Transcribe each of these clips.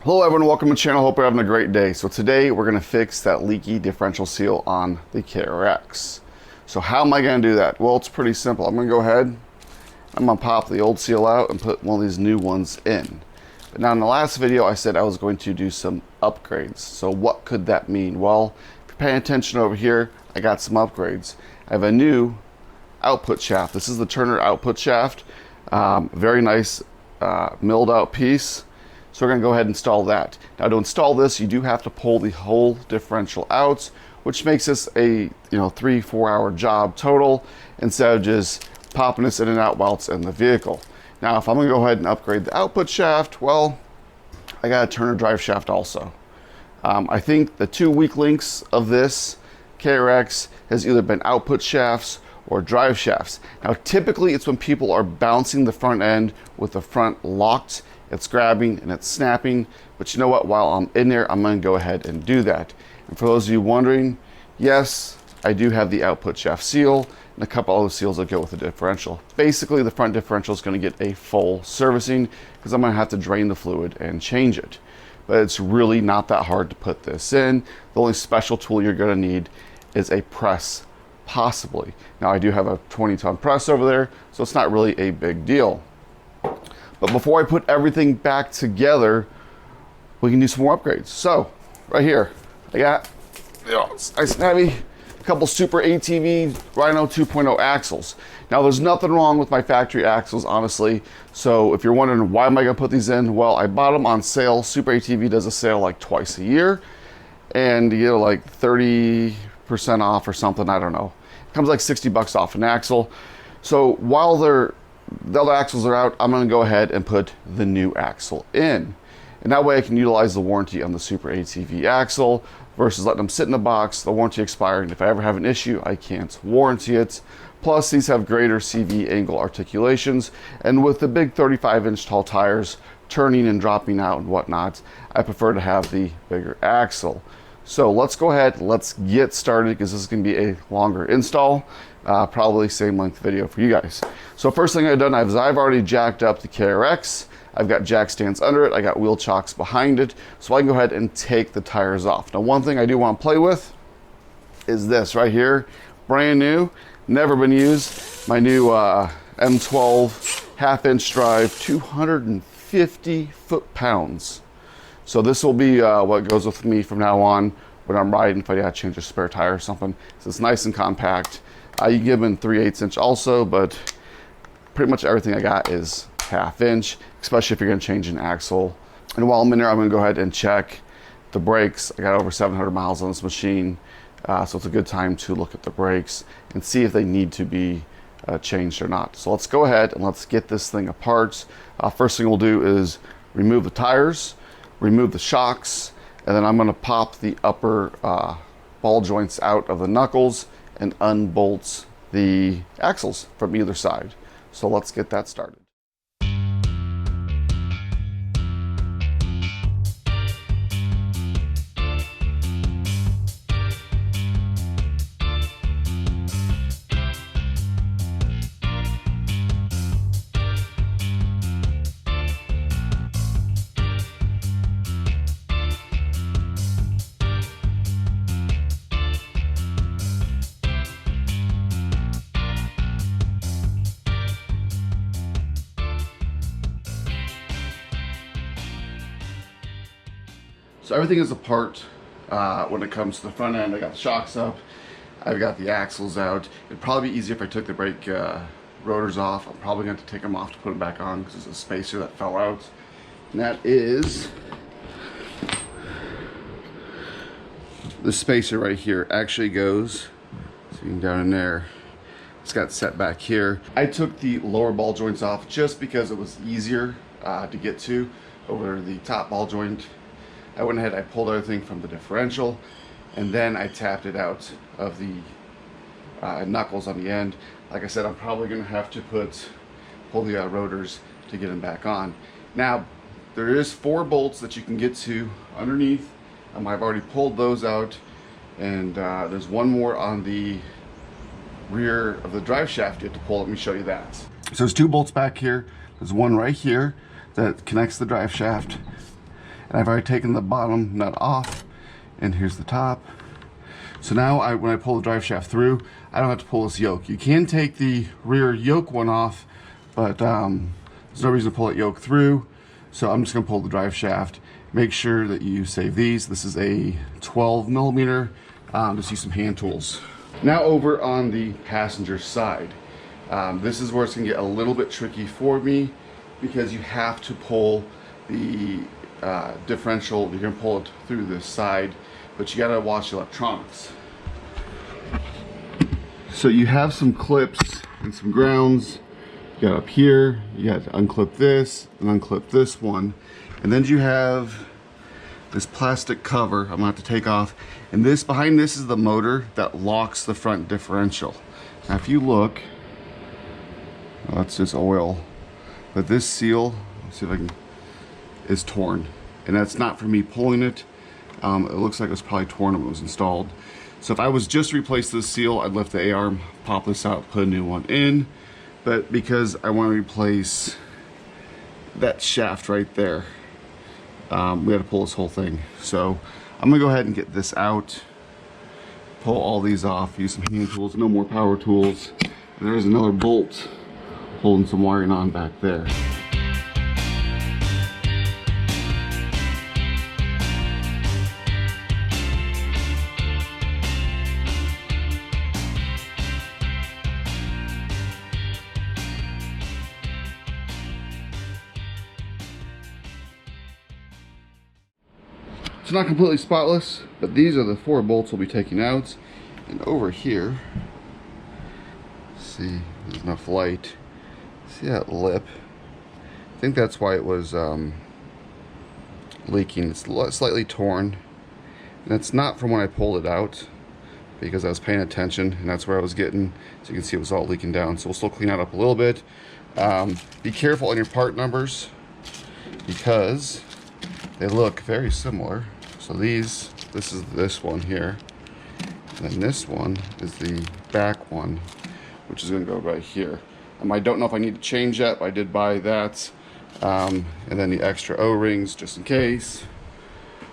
Hello everyone, welcome to the channel. Hope you're having a great day. So today we're going to fix that leaky differential seal on the KRX. So how am I going to do that? Well, it's pretty simple. I'm going to go ahead, I'm going to pop the old seal out and put one of these new ones in. But now in the last video I said I was going to do some upgrades. So what could that mean? Well, if you're paying attention over here, I got some upgrades. I have a new output shaft. This is the Turner output shaft. Very nice milled out piece. So we're going to go ahead and install that. Now to install this, you do have to pull the whole differential out, which makes this a 3-4 hour job total instead of just popping this in and out while it's in the vehicle. Now if I'm going to go ahead and upgrade the output shaft, well, I got a Turner drive shaft also. I think the two weak links of this KRX has either been output shafts or drive shafts. Now typically it's when people are bouncing the front end with the front locked, it's grabbing and it's snapping, but you know what, while I'm in there, I'm going to go ahead and do that. And for those of you wondering, yes, I do have the output shaft seal and a couple other seals that go with the differential. Basically the front differential is going to get a full servicing because I'm going to have to drain the fluid and change it. But it's really not that hard to put this in. The only special tool you're going to need is a press, possibly. Now I do have a 20-ton press over there, so it's not really a big deal. But before I put everything back together, we can do some more upgrades. So right here, I got nice and heavy, a couple Super ATV Rhino 2.0 axles. Now there's nothing wrong with my factory axles, honestly. So if you're wondering why am I gonna put these in, well, I bought them on sale. Super ATV does a sale like twice a year, and you get like 30% off or something, I don't know. It comes like 60 bucks off an axle. So while the other axles are out, I'm going to go ahead and put the new axle in. And that way I can utilize the warranty on the Super ATV axle versus letting them sit in the box, the warranty expiring. If I ever have an issue, I can't warranty it. Plus these have greater CV angle articulations, and with the big 35-inch tall tires turning and dropping out and whatnot, I prefer to have the bigger axle. So let's go ahead, let's get started because this is going to be a longer install. Probably same length video for you guys. So first thing I've done is I've already jacked up the KRX. I've got jack stands under it. I got wheel chocks behind it. So I can go ahead and take the tires off. Now one thing I do want to play with is this right here. Brand new, never been used. My new M12 half-inch drive, 250 foot-pounds. So this will be what goes with me from now on when I'm riding if I gotta change a spare tire or something. So it's nice and compact. You can give them 3/8 inch also, but pretty much everything I got is half-inch, especially if you're gonna change an axle. And while I'm in there, I'm gonna go ahead and check the brakes. I got over 700 miles on this machine, so it's a good time to look at the brakes and see if they need to be changed or not. So let's go ahead and let's get this thing apart. First thing we'll do is remove the tires, remove the shocks, and then I'm gonna pop the upper ball joints out of the knuckles and unbolt the axles from either side. So let's get that started. So everything is apart when it comes to the front end. I got the shocks up, I've got the axles out. It'd probably be easier if I took the brake rotors off. I'm probably going to take them off to put them back on because there's a spacer that fell out. And that is the spacer right here. Actually goes, see down in there. It's got set back here. I took the lower ball joints off just because it was easier to get to over the top ball joint. I went ahead, I pulled everything from the differential, and then I tapped it out of the knuckles on the end. Like I said, I'm probably going to have to pull the rotors to get them back on. Now, there is 4 bolts that you can get to underneath. I've already pulled those out, and there's one more on the rear of the drive shaft you have to pull. Let me show you that. So there's 2 bolts back here. There's one right here that connects the drive shaft. And I've already taken the bottom nut off, and here's the top. So now when I pull the drive shaft through, I don't have to pull this yoke. You can take the rear yoke one off, but there's no reason to pull that yoke through. So I'm just gonna pull the drive shaft. Make sure that you save these. This is a 12 millimeter. Just use some hand tools. Now over on the passenger side. This is where it's gonna get a little bit tricky for me because you have to pull the differential. You're gonna pull it through this side, but you gotta watch the electronics. So you have some clips and some grounds. You got up here, you got to unclip this and unclip this one. And then you have this plastic cover I'm gonna have to take off. And this, behind this is the motor that locks the front differential. Now if you look, oh, that's just oil. But this seal, let's see if I can, is torn. And that's not for me pulling it. It looks like it was probably torn when it was installed. So if I was just to replace this seal, I'd lift the A-arm, pop this out, put a new one in. But because I want to replace that shaft right there, we had to pull this whole thing. So I'm gonna go ahead and get this out, pull all these off, use some hand tools, no more power tools. And there is another bolt holding some wiring on back there. It's not completely spotless, but these are the 4 bolts we'll be taking out. And over here, see, there's enough light. See that lip? I think that's why it was leaking. It's slightly torn. And it's not from when I pulled it out, because I was paying attention, and that's where I was getting. So you can see it was all leaking down. So we'll still clean that up a little bit. Be careful on your part numbers, because they look very similar. So this is this one here, and then this one is the back one, which is going to go right here. I don't know if I need to change that, but I did buy that, and then the extra O-rings just in case.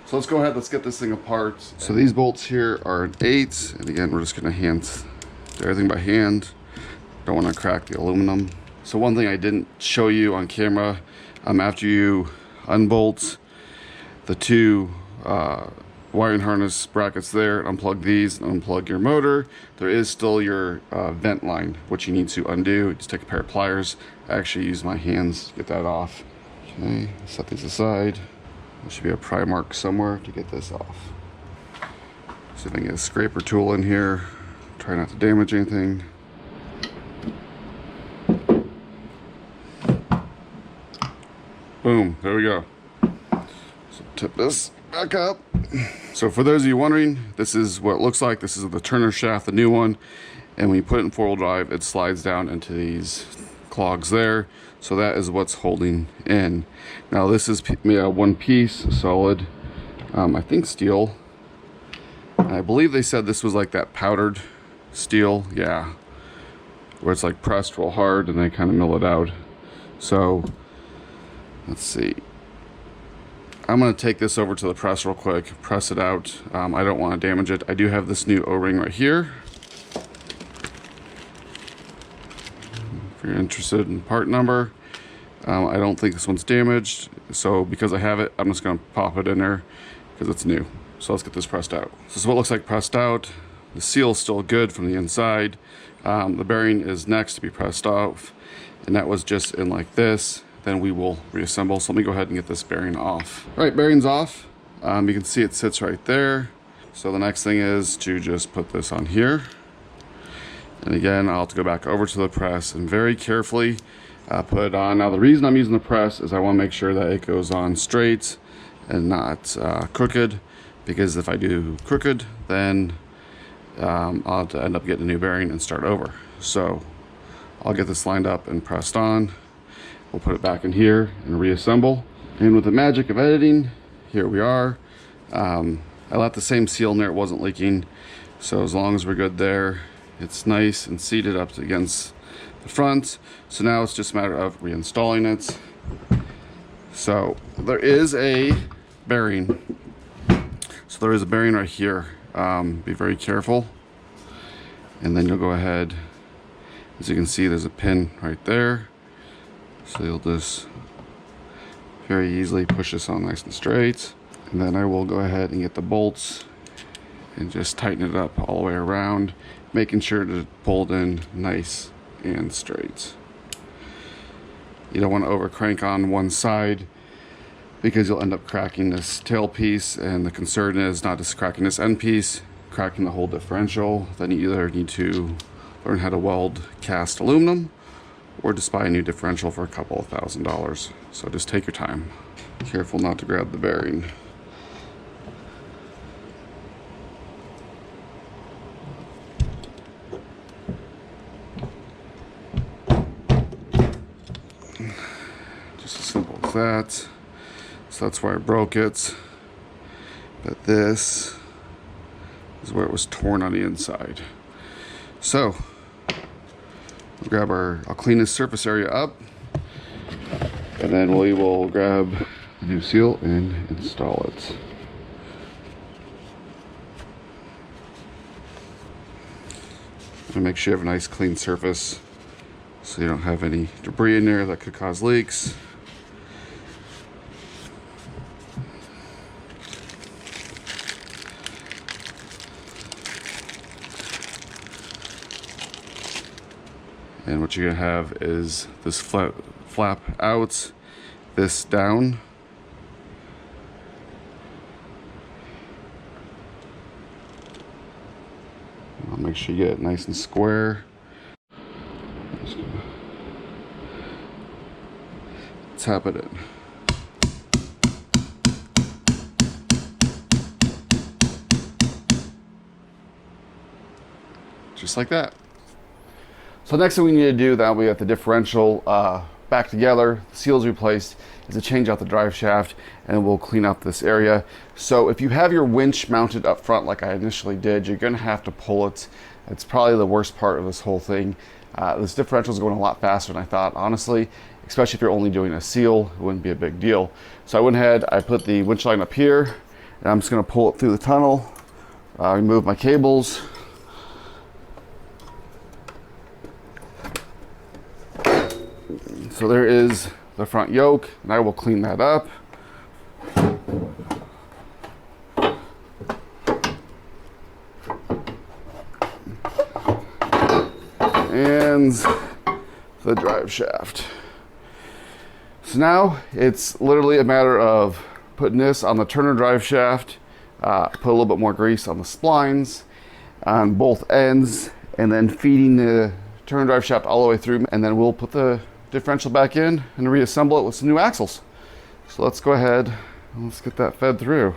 So let's go ahead, let's get this thing apart. So these bolts here are an 8, and again, we're just going to do everything by hand. Don't want to crack the aluminum. So one thing I didn't show you on camera, after you unbolt the 2 wiring harness brackets there, unplug these and unplug your motor, there is still your vent line, which you need to undo. Just take a pair of pliers. I actually use my hands to get that off. Okay, set these aside. There should be a pry mark somewhere to get this off. See if I can get a scraper tool in here. Try not to damage anything. Boom, there we go. So tip this back up. So for those of you wondering, this is what it looks like. This is the Turner shaft, the new one. And when you put it in 4-wheel drive, it slides down into these clogs there. So that is what's holding in. Now this is one piece, solid, I think steel. And I believe they said this was like that powdered steel, yeah. Where it's like pressed real hard and they kind of mill it out. So let's see. I'm going to take this over to the press real quick, press it out. I don't want to damage it. I do have this new O-ring right here. If you're interested in part number. I don't think this one's damaged. So because I have it, I'm just going to pop it in there because it's new. So let's get this pressed out. So this is what it looks like pressed out. The seal is still good from the inside. The bearing is next to be pressed off. And that was just in like this. Then we will reassemble. So let me go ahead and get this bearing off. All right, bearing's off. You can see it sits right there. So the next thing is to just put this on here. And again, I'll have to go back over to the press and very carefully put it on. Now the reason I'm using the press is I want to make sure that it goes on straight and not crooked. Because if I do crooked, then I'll have to end up getting a new bearing and start over. So I'll get this lined up and pressed on. We'll put it back in here and reassemble. And with the magic of editing, here we are. I left the same seal in there, it wasn't leaking. So as long as we're good there, it's nice and seated up against the front. So now it's just a matter of reinstalling it. So there is a bearing. So there is a bearing right here. Be very careful. And then you'll go ahead, as you can see, there's a pin right there. So you'll just very easily push this on nice and straight. And then I will go ahead and get the bolts and just tighten it up all the way around, making sure to pull it in nice and straight. You don't want to over crank on one side because you'll end up cracking this tail piece, and the concern is not just cracking this end piece, cracking the whole differential. Then you either need to learn how to weld cast aluminum or just buy a new differential for a couple of $1,000s. So just take your time. Careful not to grab the bearing. Just as simple as that. So that's why I broke it. But this is where it was torn on the inside. So we'll grab I'll clean this surface area up, and then we will grab the new seal and install it. And make sure you have a nice clean surface so you don't have any debris in there that could cause leaks. And what you're gonna have is this flap out, this down. I'll make sure you get it nice and square. Just gonna tap it in. Just like that. So next thing we need to do, that we got the differential back together, the seals replaced, is to change out the drive shaft, and we'll clean up this area. So if you have your winch mounted up front like I initially did, you're gonna have to pull it. It's probably the worst part of this whole thing. This differential is going a lot faster than I thought, honestly, especially if you're only doing a seal, it wouldn't be a big deal. So I went ahead, I put the winch line up here, and I'm just gonna pull it through the tunnel, remove my cables. So there is the front yoke, and I will clean that up. And the drive shaft. So now it's literally a matter of putting this on the Turner drive shaft, put a little bit more grease on the splines on both ends, and then feeding the Turner drive shaft all the way through, and then we'll put the differential back in and reassemble it with some new axles. So let's go ahead and let's get that fed through. All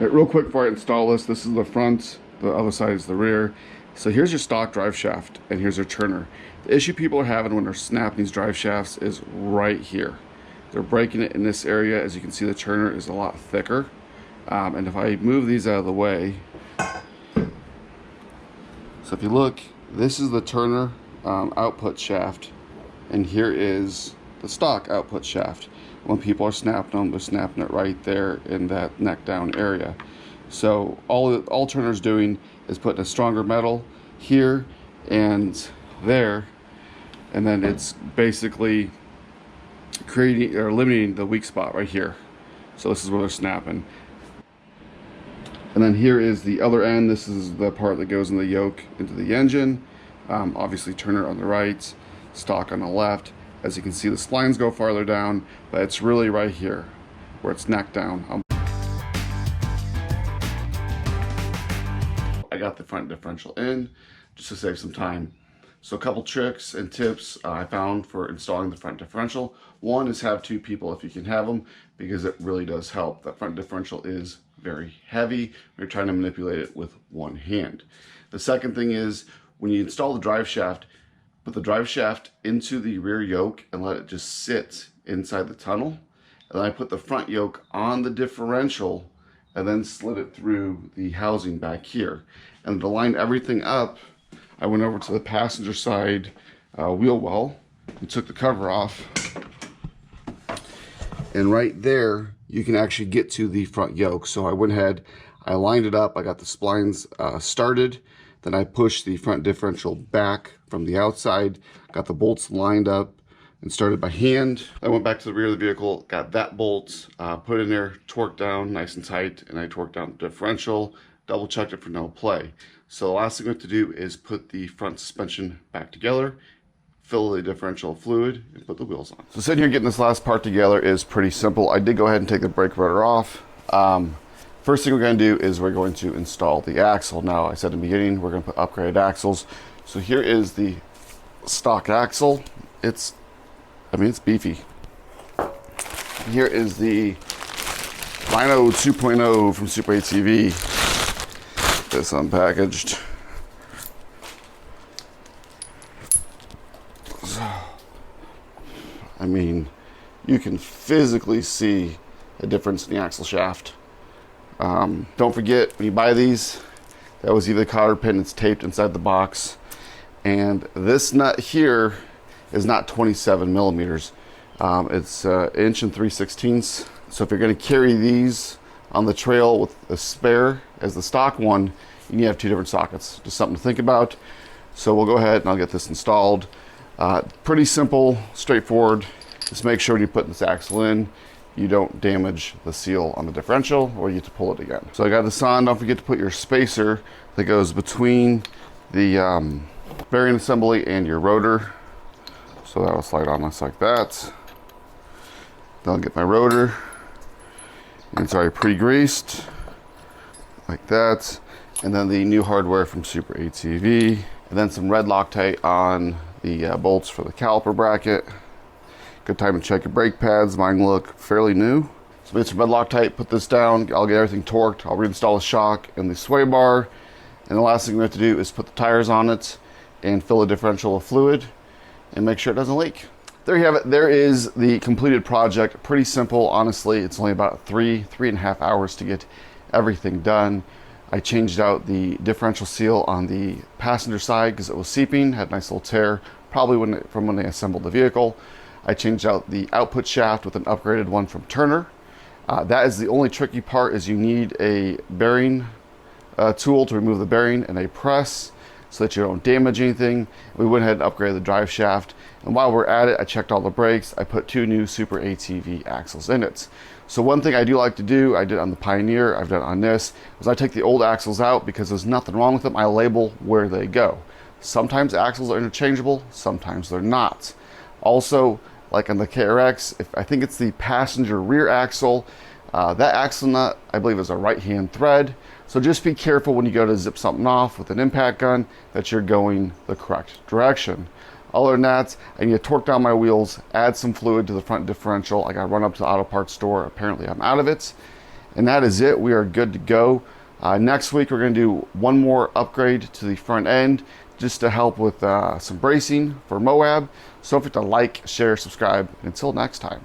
right, real quick before I install this is the front, the other side is the rear. So here's your stock drive shaft, and here's your Turner. The issue people are having when they're snapping these drive shafts is right here. They're breaking it in this area. As you can see, the Turner is a lot thicker. And if I move these out of the way, so if you look, this is the Turner output shaft, and here is the stock output shaft. When people are snapping them, they're snapping it right there in that neck down area. So all Turner's doing is putting a stronger metal here and there, and then it's basically creating or eliminating the weak spot right here. So this is where they're snapping. And then here is the other end. This is the part that goes in the yoke into the engine. Obviously Turner on the right, stock on the left. As you can see, the splines go farther down, but it's really right here where it's neck down. I got the front differential in just to save some time. So a couple tricks and tips I found for installing the front differential. One is have two people if you can have them, because it really does help. That front differential is very heavy. You're trying to manipulate it with one hand. The second thing is when you install the drive shaft, put the drive shaft into the rear yoke and let it just sit inside the tunnel. And then I put the front yoke on the differential and then slid it through the housing back here. And to line everything up, I went over to the passenger side wheel well and took the cover off. And right there you can actually get to the front yoke. So I went ahead, I lined it up, I got the splines started, then I pushed the front differential back from the outside, got the bolts lined up, and started by hand. I went back to the rear of the vehicle, got that bolt, put in there, torqued down nice and tight, and I torqued down the differential, double checked it for no play. So the last thing we have to do is put the front suspension back together, fill the differential fluid, and put the wheels on. So sitting here getting this last part together is pretty simple. I did go ahead and take the brake rotor off. First thing we're going to do is we're going to install the axle. Now, I said in the beginning, we're going to put upgraded axles. So here is the stock axle. It's beefy. Here is the Rhino 2.0 from Super ATV. This unpackaged. I mean, you can physically see a difference in the axle shaft. Don't forget, when you buy these, that was either cotter pin, it's taped inside the box. And this nut here is not 27 millimeters. It's 1 3/16 inches. So if you're going to carry these on the trail with a spare as the stock one, you need to have 2 different sockets. Just something to think about. So we'll go ahead and I'll get this installed. Pretty simple, straightforward. Just make sure when you put this axle in, you don't damage the seal on the differential or you have to pull it again. So I got this on. Don't forget to put your spacer that goes between the bearing assembly and your rotor. So that'll slide on us like that. Then I'll get my rotor. And it's already pre-greased like that. And then the new hardware from Super ATV. And then some red Loctite on the bolts for the caliper bracket. Good time to check your brake pads. Mine look fairly new. So I made some red Loctite, put this down. I'll get everything torqued. I'll reinstall the shock and the sway bar. And the last thing we have to do is put the tires on it and fill the differential with fluid and make sure it doesn't leak. There you have it. There is the completed project. Pretty simple, honestly. It's only about 3.5 hours to get everything done. I changed out the differential seal on the passenger side because it was seeping, had a nice little tear, probably from when they assembled the vehicle. I changed out the output shaft with an upgraded one from Turner. That is the only tricky part, is you need a bearing tool to remove the bearing and a press so that you don't damage anything. We went ahead and upgraded the drive shaft. And while we're at it, I checked all the brakes. I put 2 new Super ATV axles in it. So one thing I do like to do, I did on the Pioneer, I've done it on this, is I take the old axles out because there's nothing wrong with them. I label where they go. Sometimes axles are interchangeable, sometimes they're not. Also, like on the KRX, I think it's the passenger rear axle, that axle nut, I believe, is a right-hand thread. So just be careful when you go to zip something off with an impact gun that you're going the correct direction. Other than that, I need to torque down my wheels, add some fluid to the front differential. I got to run up to the auto parts store. Apparently I'm out of it. And that is it. We are good to go. Next week, we're going to do one more upgrade to the front end just to help with some bracing for Moab. So don't forget to like, share, subscribe. And until next time.